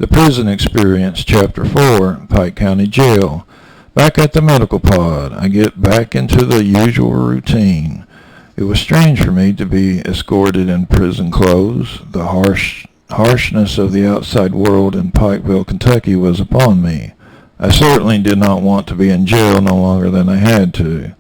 The Prison Experience, Chapter 4, Pike County Jail. Back at the medical pod, I get back into the usual routine. It was strange for me to be escorted in prison clothes. The harshness of the outside world in Pikeville, Kentucky was upon me. I certainly did not want to be in jail no longer than I had to.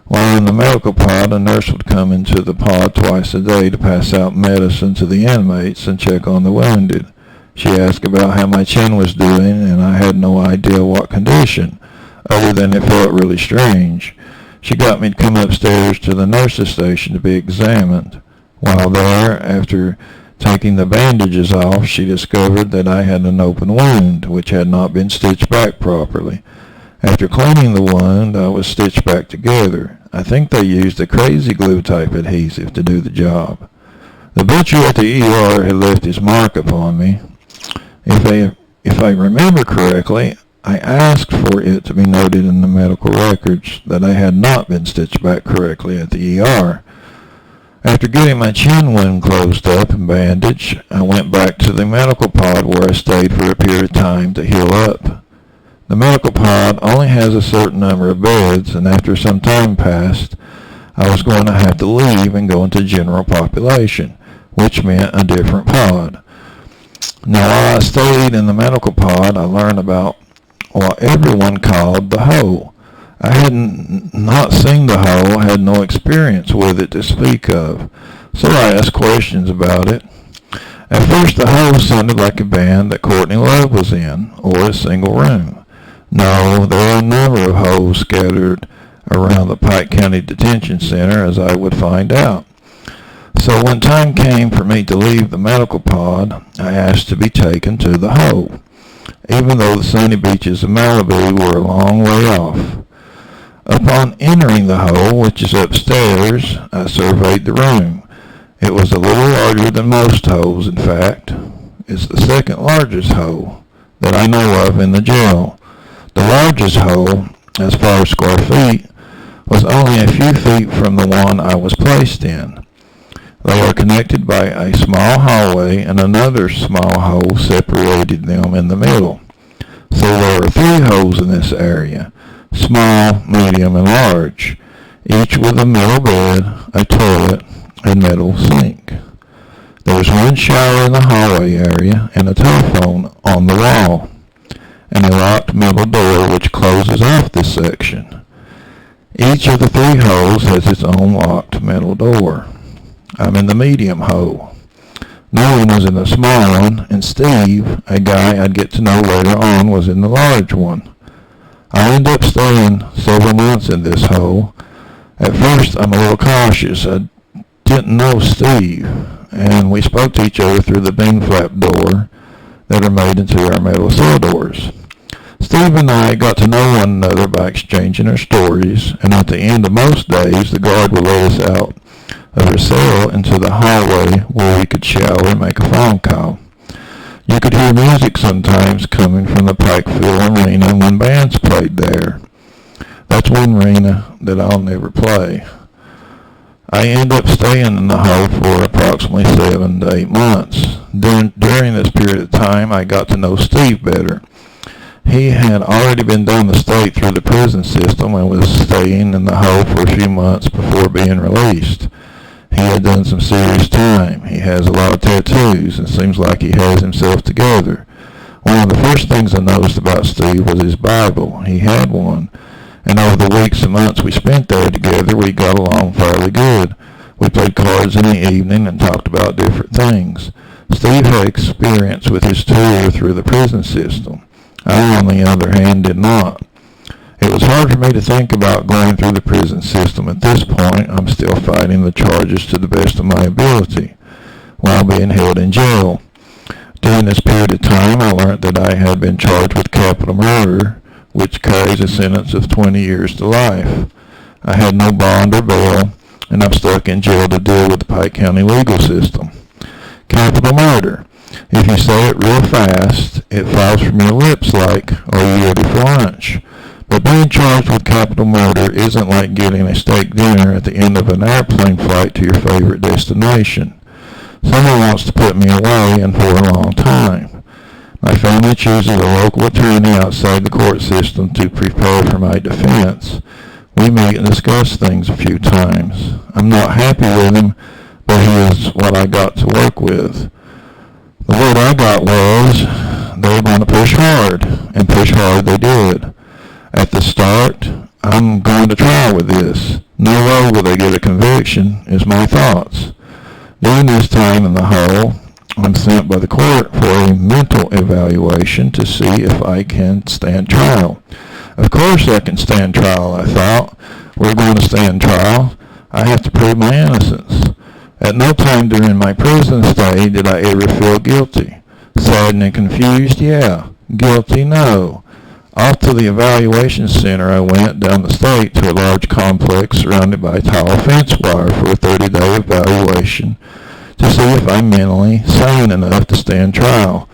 While in the medical pod, a nurse would come into the pod twice a day to pass out medicine to the inmates and check on the wounded. She asked about how my chin was doing, and I had no idea what condition, other than it felt really strange. She got me to come upstairs to the nurse's station to be examined. While there, after taking the bandages off, she discovered that I had an open wound, which had not been stitched back properly. After cleaning the wound, I was stitched back together. I think they used a crazy glue type adhesive to do the job. The butcher at the ER had left his mark upon me. If I remember correctly, I asked for it to be noted in the medical records that I had not been stitched back correctly at the ER. After getting my chin wound closed up and bandaged, I went back to the medical pod where I stayed for a period of time to heal up. The medical pod only has a certain number of beds, and after some time passed, I was going to have to leave and go into general population, which meant a different pod. Now, while I stayed in the medical pod, I learned about what everyone called the hole. I had not seen the hole, had no experience with it to speak of, so I asked questions about it. At first, the hole sounded like a band that Courtney Love was in, or a single room. No, there are a number of holes scattered around the Pike County Detention Center, as I would find out. So when time came for me to leave the medical pod, I asked to be taken to the hole, even though the sunny beaches of Malibu were a long way off. Upon entering the hole, which is upstairs, I surveyed the room. It was a little larger than most holes, in fact. It's the second largest hole that I know of in the jail. The largest hole, as far as square feet, was only a few feet from the one I was placed in. They are connected by a small hallway, and another small hole separated them in the middle. So there are 3 holes in this area, small, medium, and large, each with a middle bed, a toilet, and metal sink. There is one shower in the hallway area and a telephone on the wall, and a locked metal door which closes off this section. Each of the 3 holes has its own locked metal door. I'm in the medium hole. No one was in the small one, and Steve, a guy I'd get to know later on, was in the large one. I ended up staying several months in this hole. At first, I'm a little cautious. I didn't know Steve, and we spoke to each other through the bean flap door that are made into our metal cell doors. Steve and I got to know one another by exchanging our stories, and at the end of most days, the guard would let us out of her cell into the hallway where we could shower and make a phone call. You could hear music sometimes coming from the Pikeville Arena when bands played there. That's one arena that I'll never play. I ended up staying in the hole for approximately 7 to 8 months. During this period of time, I got to know Steve better. He had already been down the state through the prison system and was staying in the hole for a few months before being released. He had done some serious time. He has a lot of tattoos and seems like he has himself together. One of the first things I noticed about Steve was his Bible. He had one, and over the weeks and months we spent there together, we got along fairly good. We played cards in the evening and talked about different things. Steve had experience with his tour through the prison system. I, on the other hand, did not. It was hard for me to think about going through the prison system. At this point, I'm still fighting the charges to the best of my ability while being held in jail. During this period of time, I learned that I had been charged with capital murder, which carries a sentence of 20 years to life. I had no bond or bail, and I'm stuck in jail to deal with the Pike County legal system. Capital murder. If you say it real fast, it falls from your lips like, "Are you ready for lunch?" But being charged with capital murder isn't like getting a steak dinner at the end of an airplane flight to your favorite destination. Someone wants to put me away and for a long time. My family chooses a local attorney outside the court system to prepare for my defense. We meet and discuss things a few times. I'm not happy with him, but he is what I got to work with. The word I got was they were going to push hard, and push hard they did. At the start, I'm going to trial with this. No way will they get a conviction, is my thoughts. During this time in the hole, I'm sent by the court for a mental evaluation to see if I can stand trial. Of course I can stand trial, I thought. We're going to stand trial. I have to prove my innocence. At no time during my prison stay did I ever feel guilty. Saddened and confused, yeah. Guilty, no. Off to the evaluation center I went down the street to a large complex surrounded by tall fence wire for a 30-day evaluation to see if I'm mentally sane enough to stand trial.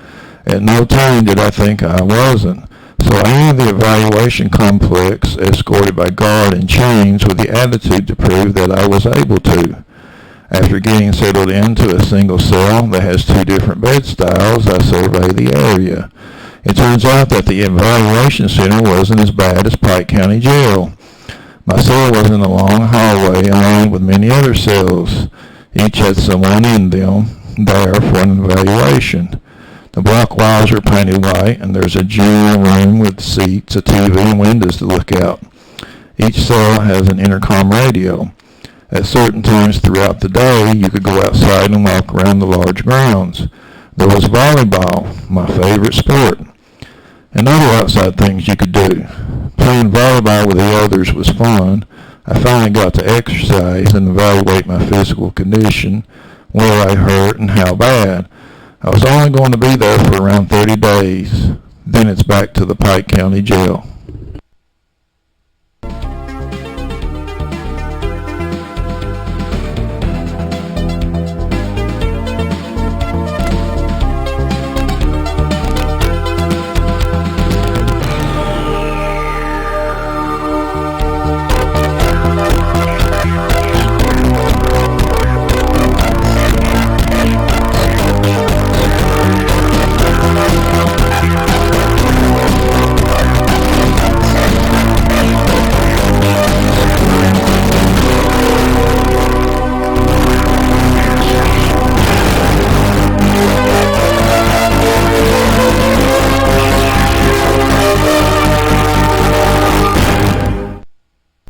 At no time did I think I wasn't. So I entered the evaluation complex escorted by guard in chains with the attitude to prove that I was able to. After getting settled into a single cell that has 2 different bed styles, I survey the area. It turns out that the evaluation center wasn't as bad as Pike County Jail. My cell was in a long hallway aligned with many other cells. Each had someone in them there for an evaluation. The block walls are painted white, and there's a general room with seats, a TV, and windows to look out. Each cell has an intercom radio. At certain times throughout the day, you could go outside and walk around the large grounds. There was volleyball, my favorite sport, and other outside things you could do. Playing volleyball with the others was fun. I finally got to exercise and evaluate my physical condition, where I hurt and how bad. I was only going to be there for around 30 days. Then it's back to the Pike County Jail.